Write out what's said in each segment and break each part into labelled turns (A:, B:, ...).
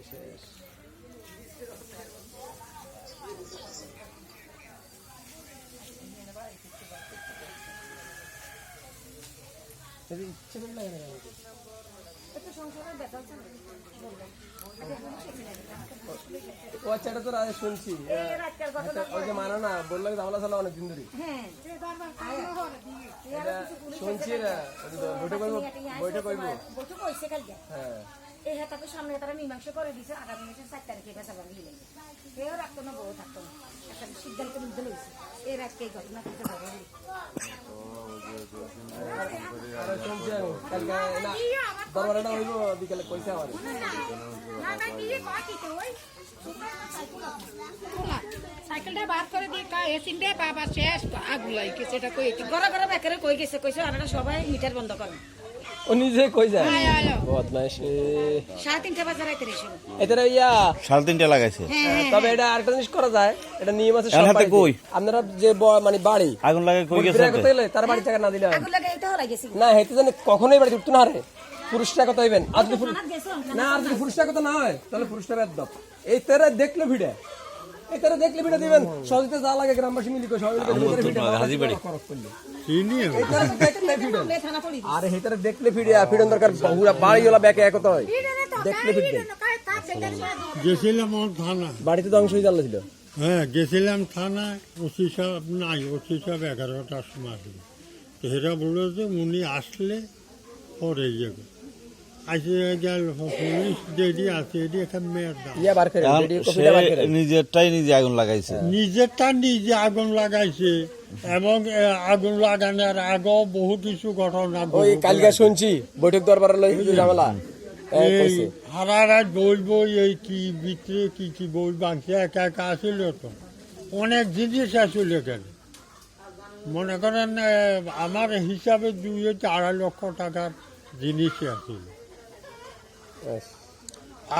A: শেষ। ইচ্ছে করে লাগে না ও আচ্ছা, এটা তো শুনছি ওই যে মানা না বললো ঝামেলা চলা অনেকদিন ধরে শুনছি বইটা করবো। হ্যাঁ
B: এই হাতাকে সামনে তারা মীমাংসা করে দিছে আগামী মাসের 4 তারিখে বেচাবা মিলে কেউ রাখতো না, বউ থাকতো না, একটা সিদ্ধান্ত নিতে হয়েছে এর আজকে এই ঘটনা করতে পারবো।
A: শুনছি আমি কালকে দরবারটা হইব বিকেলে কইছে আমার
C: সাইকেলটা বার করে দিয়ে এসিন রে বাবা শেষ আগুন লাগে সেটা কই
B: ঘরে ঘরে বেকারে কই গেছে, কইছে আপনারা সবাই মিটার বন্ধ করেন।
A: ও নিজে কই যায় বদমাইশ
B: 3:30 বাজে রাতে এসে
A: এটারে ইয়া
D: 3:30 লাগাইছে।
A: তবে এটা আরেকটা জিনিস করা যায়, এটা নিয়ম আছে সব বাড়িতে। আপনারা যে মানে বাড়ি
D: আগুন লাগে কই গেছে
A: তার বাড়ি থেকে না দিলে হয়
B: আগুন লাগে এইটা হলাই গেছে
A: না, হেতে জানে কখনোই বাড়ি উঠতো না রে। পুরুষটা কথা হইবেন আর যদি না, আর যদি পুরুষটা কথা না হয় তাহলে পুরুষটা বেদব। এই তেরে দেখলে ভিড়ে, এই তেরে দেখলে ভিড়ে দিবেন সহজে যা লাগে গ্রামবাসী মিলি কই সবাই মিলে করক করলে আরে হেতারে দেখলে ফিরিয়া ফিরন দরকার বহুরা বাড়ি হলা ব্যাকে একত হয় দেখলে ফিরবে।
E: গেছিলাম থানা,
A: বাড়িতে ধ্বংস হয়ে যাচ্ছিল।
E: হ্যাঁ গেছিলাম থানায়, ওসি সাহেব নাই, ওসি সাহেব 11টার সময় আসবে। তো এরা বললো যে উনি আসলে পরে যাবে, আসে গেল পুলিশ দেরি আছে, এটি একটা মেয়ের দাম
A: ইয়া বার করে রেডিও কপিটা বার করে
D: নিজেরটাই নিজে আগুন লাগাইছে,
E: নিজেরটা নিজে আগুন লাগাইছে। এবং আগুন লাগানোর আগেও বহু কিছু ঘটনা
A: ওই কালকে শুনছি বৈঠক দরবারে লই ঝামেলা
E: এই হারারা বই বই এই কি ভিতরে কি কি বই বাঁধছে একা একা আসিল, তো অনেক জিনিস আসিল এখানে। মনে করেন আমার হিসাবে 2-2.5 লক্ষ টাকার জিনিসই আসিল।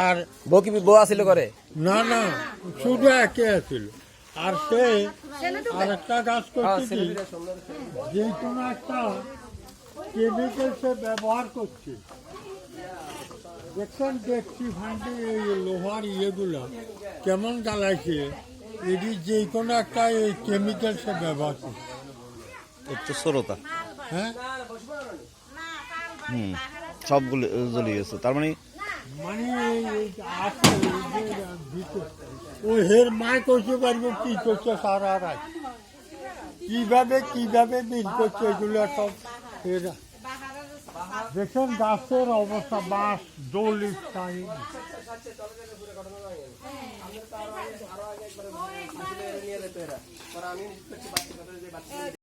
E: আর
A: বউ কি বউ আসিল করে
E: না না, শুধু একে আসিল। আর সে আরেকটা কাজ করছে, যে কোনো একটা কেমিক্যাল সে ব্যবহার করছে। দেখছেন দেখছি ফান্ডে এই লোহার ইয়েগুলো কেমন জ্বালাইছে, এটি যে কোনো একটা এই কেমিক্যাল সে ব্যবহার করছে।
D: উচ্চ সরতা,
E: হ্যাঁ
D: সবগুলো জ্বলিয়ে গেছে। তার মানে
E: মানে আছে ও হের মায় করতে পারবো কি করছে সারা রাত, কিভাবে বিল করছে এগুলো সব। এরা দেখেন গাছের অবস্থা, বাঁশ দলিত